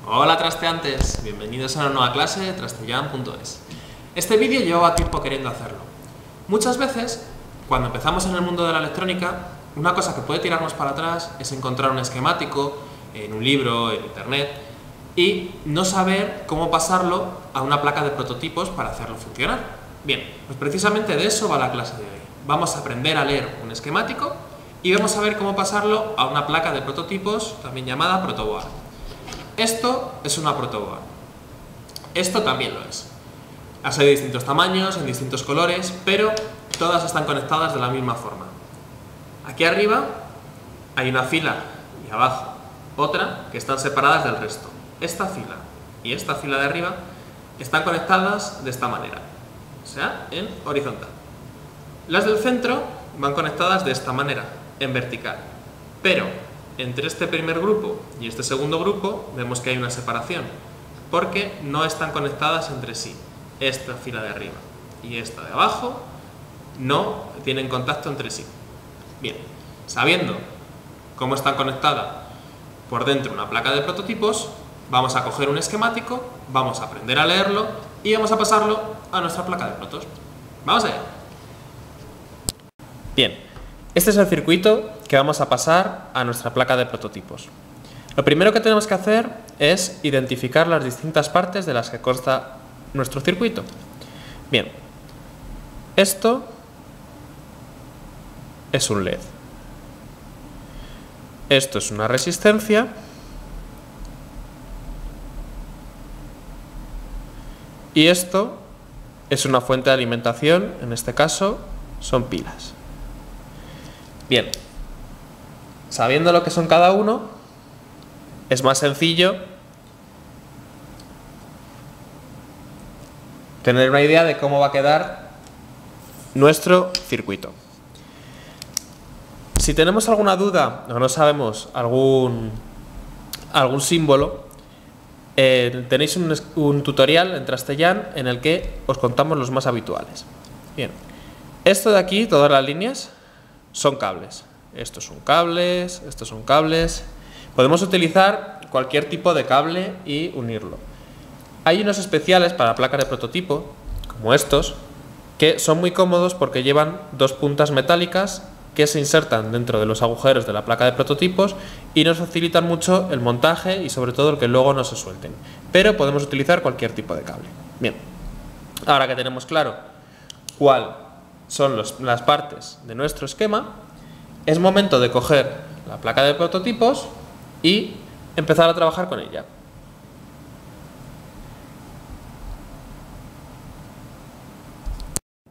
Hola trasteantes, bienvenidos a una nueva clase de trastellan.es. Este vídeo llevaba tiempo queriendo hacerlo. Muchas veces, cuando empezamos en el mundo de la electrónica, una cosa que puede tirarnos para atrás es encontrar un esquemático en un libro, en internet, y no saber cómo pasarlo a una placa de prototipos para hacerlo funcionar. Bien, pues precisamente de eso va la clase de hoy. Vamos a aprender a leer un esquemático y vamos a ver cómo pasarlo a una placa de prototipos, también llamada protoboard. Esto es una protoboard. Esto también lo es. Las hay de distintos tamaños, en distintos colores, pero todas están conectadas de la misma forma. Aquí arriba hay una fila y abajo otra que están separadas del resto. Esta fila y esta fila de arriba están conectadas de esta manera, o sea, en horizontal. Las del centro van conectadas de esta manera, en vertical, pero entre este primer grupo y este segundo grupo vemos que hay una separación, porque no están conectadas entre sí. Esta fila de arriba y esta de abajo no tienen contacto entre sí. Bien, sabiendo cómo están conectadas por dentro una placa de prototipos, vamos a coger un esquemático, vamos a aprender a leerlo y vamos a pasarlo a nuestra placa de protos. Vamos allá. Bien. Este es el circuito que vamos a pasar a nuestra placa de prototipos. Lo primero que tenemos que hacer es identificar las distintas partes de las que consta nuestro circuito. Bien, esto es un LED. Esto es una resistencia. Y esto es una fuente de alimentación, en este caso son pilas. Bien, sabiendo lo que son cada uno, es más sencillo tener una idea de cómo va a quedar nuestro circuito. Si tenemos alguna duda o no sabemos algún símbolo, tenéis un tutorial en Trastellan en el que os contamos los más habituales. Bien, esto de aquí, todas las líneas, son cables. Estos son cables, estos son cables. Podemos utilizar cualquier tipo de cable y unirlo. Hay unos especiales para placas de prototipo, como estos, que son muy cómodos porque llevan dos puntas metálicas que se insertan dentro de los agujeros de la placa de prototipos y nos facilitan mucho el montaje y sobre todo el que luego no se suelten. Pero podemos utilizar cualquier tipo de cable. Bien, ahora que tenemos claro cuál son las partes de nuestro esquema, es momento de coger la placa de prototipos y empezar a trabajar con ella.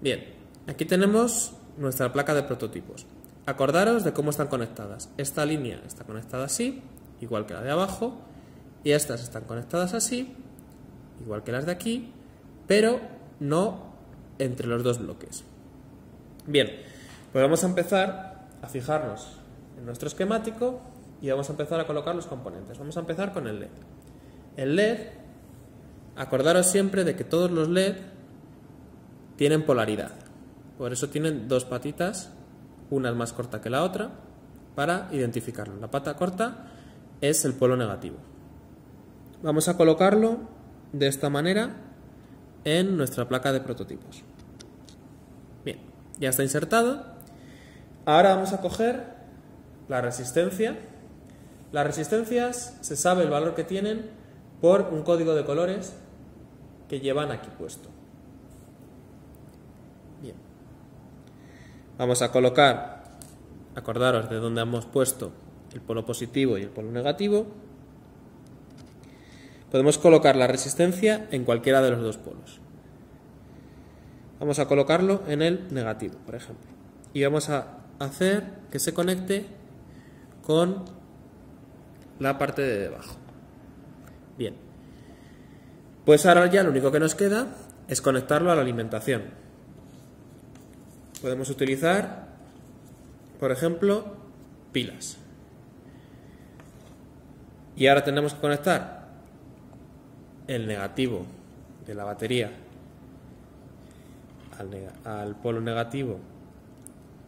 Bien, aquí tenemos nuestra placa de prototipos. Acordaros de cómo están conectadas. Esta línea está conectada así, igual que la de abajo, y estas están conectadas así, igual que las de aquí, pero no entre los dos bloques. Bien, pues vamos a empezar a fijarnos en nuestro esquemático y vamos a empezar a colocar los componentes. Vamos a empezar con el LED. El LED, acordaros siempre de que todos los LED tienen polaridad. Por eso tienen dos patitas, una es más corta que la otra, para identificarlo. La pata corta es el polo negativo. Vamos a colocarlo de esta manera en nuestra placa de prototipos. Bien, ya está insertado. Ahora vamos a coger la resistencia. Las resistencias se sabe el valor que tienen por un código de colores que llevan aquí puesto. Bien. Vamos a colocar, acordaros de dónde hemos puesto el polo positivo y el polo negativo. Podemos colocar la resistencia en cualquiera de los dos polos. Vamos a colocarlo en el negativo, por ejemplo. Y vamos a hacer que se conecte con la parte de debajo. Bien. Pues ahora ya lo único que nos queda es conectarlo a la alimentación. Podemos utilizar, por ejemplo, pilas. Y ahora tenemos que conectar el negativo de la batería al polo negativo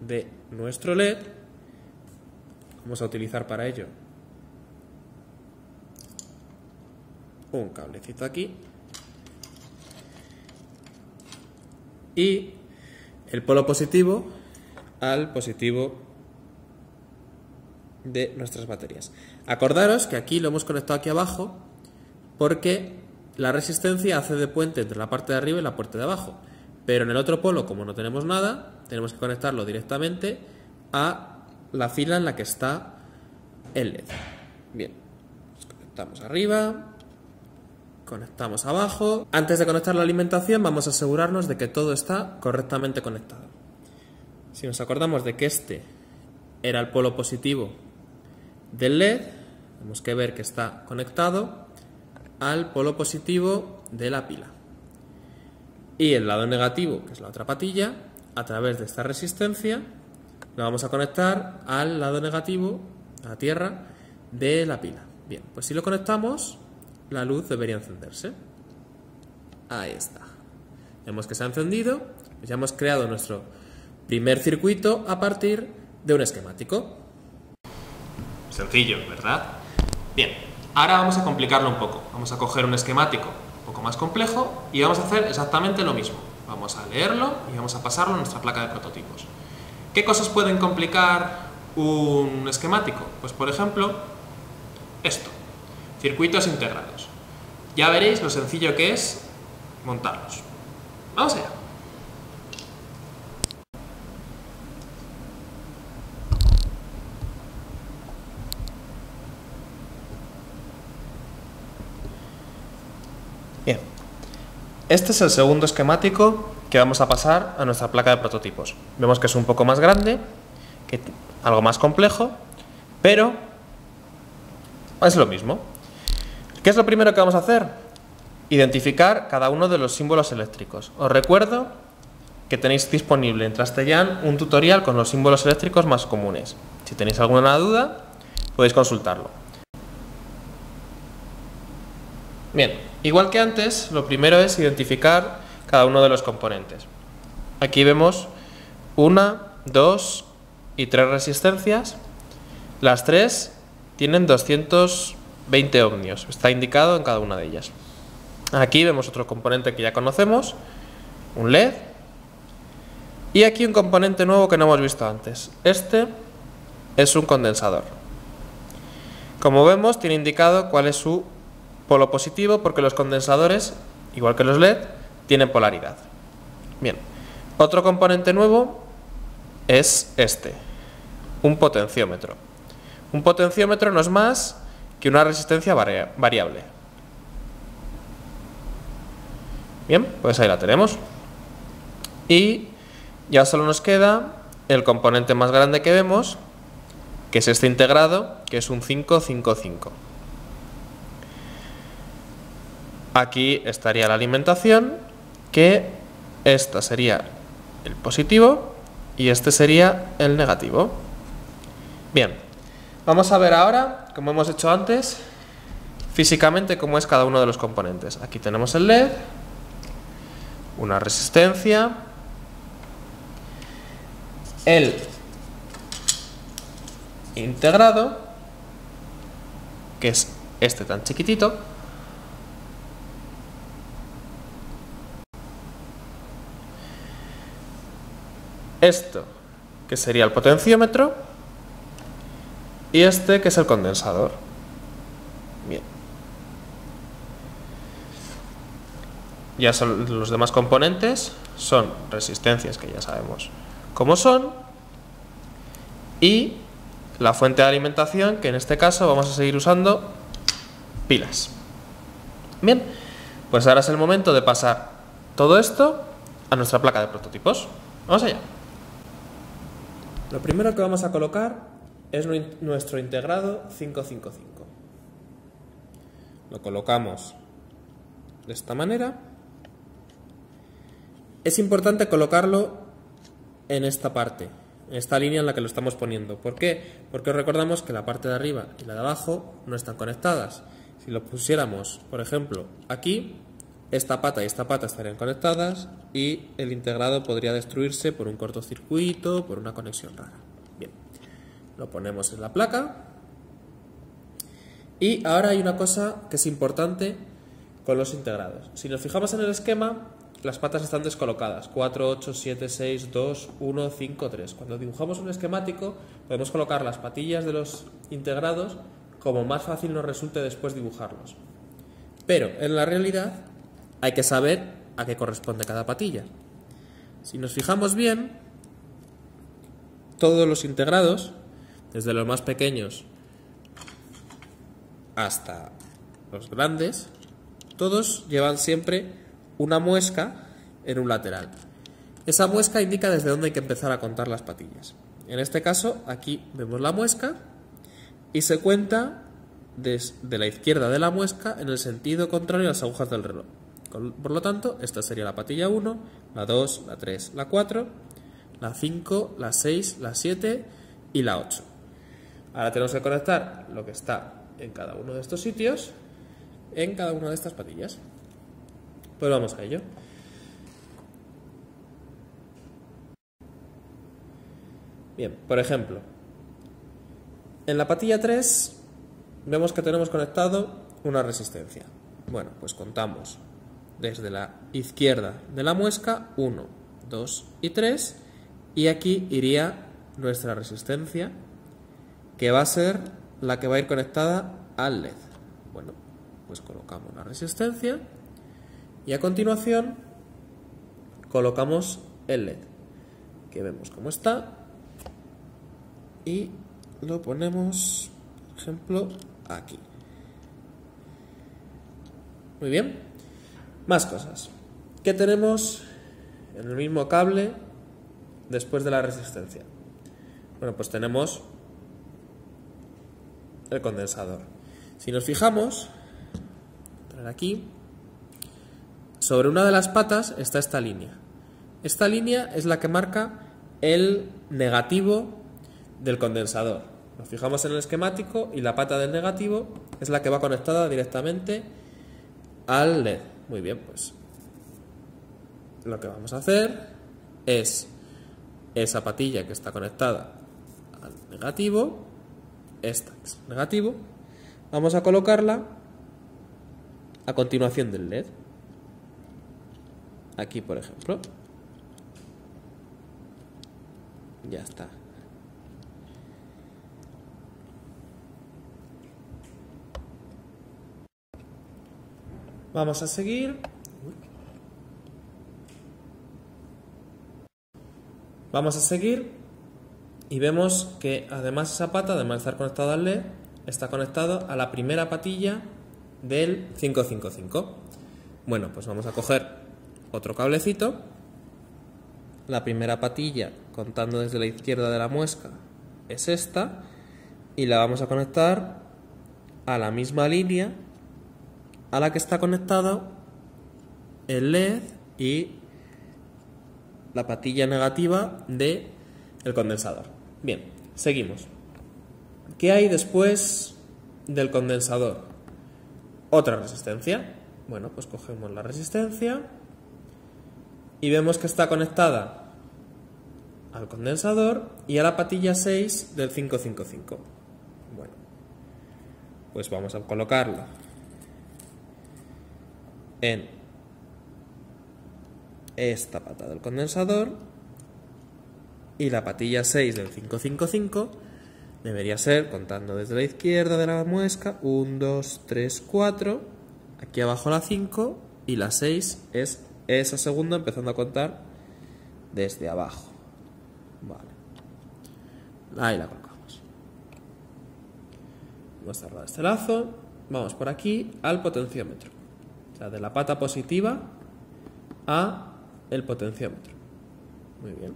de nuestro LED. Vamos a utilizar para ello un cablecito aquí y el polo positivo al positivo de nuestras baterías. Acordaros que aquí lo hemos conectado aquí abajo porque la resistencia hace de puente entre la parte de arriba y la parte de abajo, pero en el otro polo, como no tenemos nada, tenemos que conectarlo directamente a la fila en la que está el LED. Bien, pues conectamos arriba, conectamos abajo. Antes de conectar la alimentación vamos a asegurarnos de que todo está correctamente conectado. Si nos acordamos de que este era el polo positivo del LED, tenemos que ver que está conectado al polo positivo de la pila. Y el lado negativo, que es la otra patilla, a través de esta resistencia, lo vamos a conectar al lado negativo, a la tierra, de la pila. Bien, pues si lo conectamos, la luz debería encenderse. Ahí está. Vemos que se ha encendido, ya hemos creado nuestro primer circuito a partir de un esquemático. Sencillo, ¿verdad? Bien, ahora vamos a complicarlo un poco. Vamos a coger un esquemático un poco más complejo y vamos a hacer exactamente lo mismo. Vamos a leerlo y vamos a pasarlo a nuestra placa de prototipos. ¿Qué cosas pueden complicar un esquemático? Pues por ejemplo, esto, circuitos integrados. Ya veréis lo sencillo que es montarlos. Vamos allá. Bien, este es el segundo esquemático que vamos a pasar a nuestra placa de prototipos. Vemos que es un poco más grande, algo más complejo, pero es lo mismo. ¿Qué es lo primero que vamos a hacer? Identificar cada uno de los símbolos eléctricos. Os recuerdo que tenéis disponible en Trastellan un tutorial con los símbolos eléctricos más comunes. Si tenéis alguna duda, podéis consultarlo. Bien, igual que antes, lo primero es identificar cada uno de los componentes. Aquí vemos 1, 2 y 3 resistencias. Las 3 tienen 220 ohmios, está indicado en cada una de ellas. Aquí vemos otro componente que ya conocemos, un LED. Y aquí un componente nuevo que no hemos visto antes. Este es un condensador. Como vemos, tiene indicado cuál es su polo positivo, porque los condensadores, igual que los LED, tienen polaridad. Bien, otro componente nuevo es este, un potenciómetro. Un potenciómetro no es más que una resistencia variable. Bien, pues ahí la tenemos. Y ya solo nos queda el componente más grande que vemos, que es este integrado, que es un 555. Aquí estaría la alimentación, que esta sería el positivo y este sería el negativo. Bien, vamos a ver ahora, como hemos hecho antes, físicamente cómo es cada uno de los componentes. Aquí tenemos el LED, una resistencia, el integrado, que es este tan chiquitito, esto que sería el potenciómetro y este que es el condensador. Bien. Ya son los demás componentes, son resistencias que ya sabemos cómo son y la fuente de alimentación, que en este caso vamos a seguir usando pilas. Bien, pues ahora es el momento de pasar todo esto a nuestra placa de prototipos. Vamos allá. Lo primero que vamos a colocar es nuestro integrado 555. Lo colocamos de esta manera. Es importante colocarlo en esta parte, en esta línea en la que lo estamos poniendo. ¿Por qué? Porque recordamos que la parte de arriba y la de abajo no están conectadas. Si lo pusiéramos, por ejemplo, aquí, esta pata y esta pata estarían conectadas y el integrado podría destruirse por un cortocircuito, por una conexión rara. Bien, lo ponemos en la placa. Y ahora hay una cosa que es importante con los integrados. Si nos fijamos en el esquema, las patas están descolocadas, 4, 8, 7, 6, 2, 1, 5, 3. Cuando dibujamos un esquemático podemos colocar las patillas de los integrados como más fácil nos resulte después dibujarlos. Pero en la realidad hay que saber a qué corresponde cada patilla. Si nos fijamos bien, todos los integrados, desde los más pequeños hasta los grandes, todos llevan siempre una muesca en un lateral. Esa muesca indica desde dónde hay que empezar a contar las patillas. En este caso, aquí vemos la muesca y se cuenta desde la izquierda de la muesca en el sentido contrario a las agujas del reloj. Por lo tanto, esta sería la patilla 1, la 2, la 3, la 4, la 5, la 6, la 7 y la 8. Ahora tenemos que conectar lo que está en cada uno de estos sitios en cada una de estas patillas. Pues vamos a ello. Bien, por ejemplo, en la patilla 3 vemos que tenemos conectado una resistencia. Bueno, pues contamos desde la izquierda de la muesca 1, 2 y 3 y aquí iría nuestra resistencia, que va a ser la que va a ir conectada al LED. Bueno, pues colocamos la resistencia y a continuación colocamos el LED, que vemos cómo está, y lo ponemos, por ejemplo, aquí. Muy bien. Más cosas. ¿Qué tenemos en el mismo cable después de la resistencia? Bueno, pues tenemos el condensador. Si nos fijamos, aquí, sobre una de las patas está esta línea. Esta línea es la que marca el negativo del condensador. Nos fijamos en el esquemático y la pata del negativo es la que va conectada directamente al LED. Muy bien, pues lo que vamos a hacer es esa patilla que está conectada al negativo, esta que es negativo, vamos a colocarla a continuación del LED. Aquí, por ejemplo. Ya está. Vamos a seguir. Vamos a seguir y vemos que además esa pata, además de estar conectada al LED, está conectado a la primera patilla del 555. Bueno, pues vamos a coger otro cablecito. La primera patilla, contando desde la izquierda de la muesca, es esta, y la vamos a conectar a la misma línea a la que está conectado el LED y la patilla negativa del condensador. Bien, seguimos. ¿Qué hay después del condensador? Otra resistencia. Bueno, pues cogemos la resistencia y vemos que está conectada al condensador y a la patilla 6 del 555. Bueno, pues vamos a colocarla en esta pata del condensador y la patilla 6 del 555 debería ser, contando desde la izquierda de la muesca, 1, 2, 3, 4, aquí abajo la 5 y la 6 es esa segunda empezando a contar desde abajo. Vale, ahí la colocamos. Vamos a cerrar este lazo, vamos por aquí al potenciómetro. De la pata positiva a el potenciómetro. Muy bien.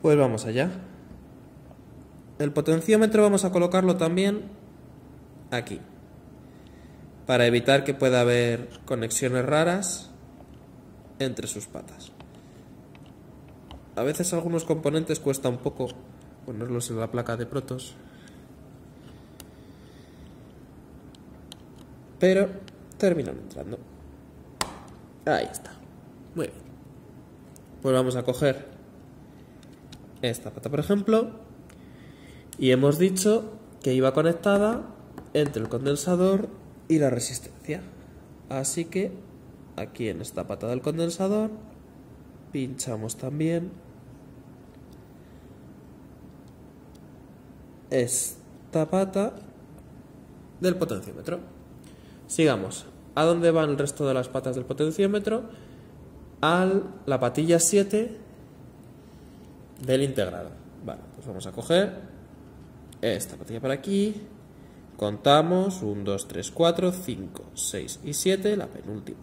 Pues vamos allá. El potenciómetro vamos a colocarlo también aquí, para evitar que pueda haber conexiones raras entre sus patas. A veces algunos componentes cuesta un poco ponerlos en la placa de protos, pero terminan entrando. Ahí está. Muy bien. Pues vamos a coger esta pata, por ejemplo, y hemos dicho que iba conectada entre el condensador y la resistencia. Así que aquí en esta pata del condensador pinchamos también esta pata del potenciómetro. Sigamos. ¿A dónde van el resto de las patas del potenciómetro? A la patilla 7 del integrado. Vale, pues vamos a coger esta patilla por aquí. Contamos 1, 2, 3, 4, 5, 6 y 7, la penúltima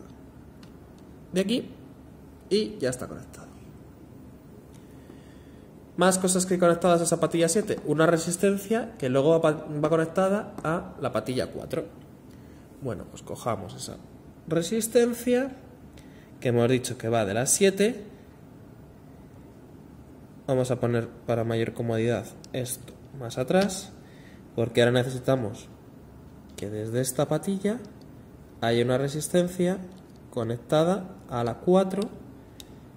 de aquí, y ya está conectado. Más cosas que hay conectadas a esa patilla 7. Una resistencia que luego va conectada a la patilla 4. Bueno, pues cojamos esa resistencia que hemos dicho que va de las 7. Vamos a poner para mayor comodidad esto más atrás, porque ahora necesitamos que desde esta patilla haya una resistencia conectada a la 4,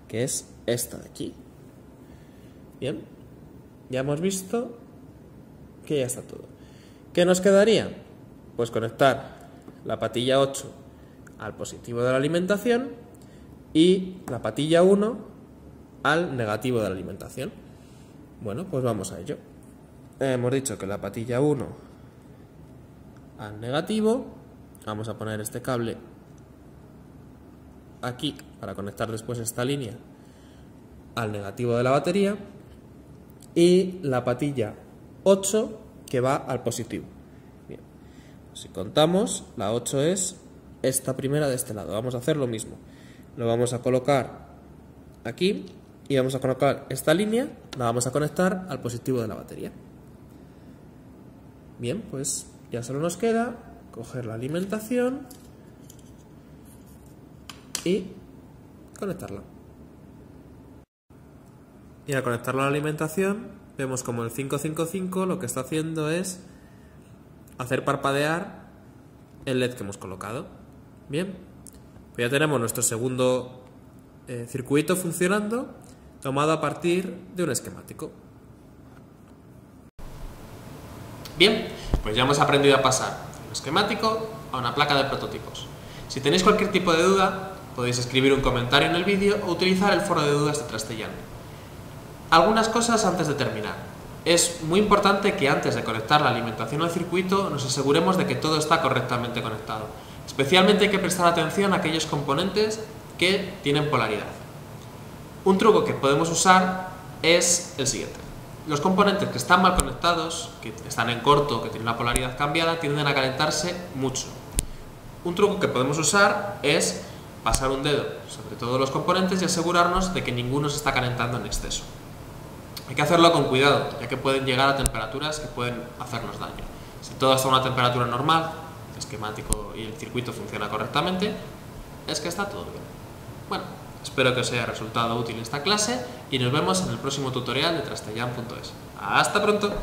que es esta de aquí. Bien, ya hemos visto que ya está todo. ¿Qué nos quedaría? Pues conectar la patilla 8 al positivo de la alimentación y la patilla 1 al negativo de la alimentación. Bueno, pues vamos a ello. Hemos dicho que la patilla 1 al negativo. Vamos a poner este cable aquí para conectar después esta línea al negativo de la batería, y la patilla 8 que va al positivo. Bien. Si contamos, la 8 es esta primera de este lado. Vamos a hacer lo mismo. Lo vamos a colocar aquí y vamos a colocar esta línea, la vamos a conectar al positivo de la batería. Bien, pues ya solo nos queda coger la alimentación y conectarla. Y al conectarla a la alimentación, vemos como el 555 lo que está haciendo es hacer parpadear el LED que hemos colocado. Bien, pues ya tenemos nuestro segundo circuito funcionando, tomado a partir de un esquemático. Bien, pues ya hemos aprendido a pasar de un esquemático a una placa de prototipos. Si tenéis cualquier tipo de duda, podéis escribir un comentario en el vídeo o utilizar el foro de dudas de Trastellán. Algunas cosas antes de terminar. Es muy importante que antes de conectar la alimentación al circuito nos aseguremos de que todo está correctamente conectado. Especialmente hay que prestar atención a aquellos componentes que tienen polaridad. Un truco que podemos usar es el siguiente. Los componentes que están mal conectados, que están en corto, que tienen una polaridad cambiada, tienden a calentarse mucho. Un truco que podemos usar es pasar un dedo sobre todos los componentes y asegurarnos de que ninguno se está calentando en exceso. Hay que hacerlo con cuidado, ya que pueden llegar a temperaturas que pueden hacernos daño. Si todo está a una temperatura normal, el esquemático y el circuito funciona correctamente, es que está todo bien. Bueno, espero que os haya resultado útil esta clase y nos vemos en el próximo tutorial de Trastellán.es. ¡Hasta pronto!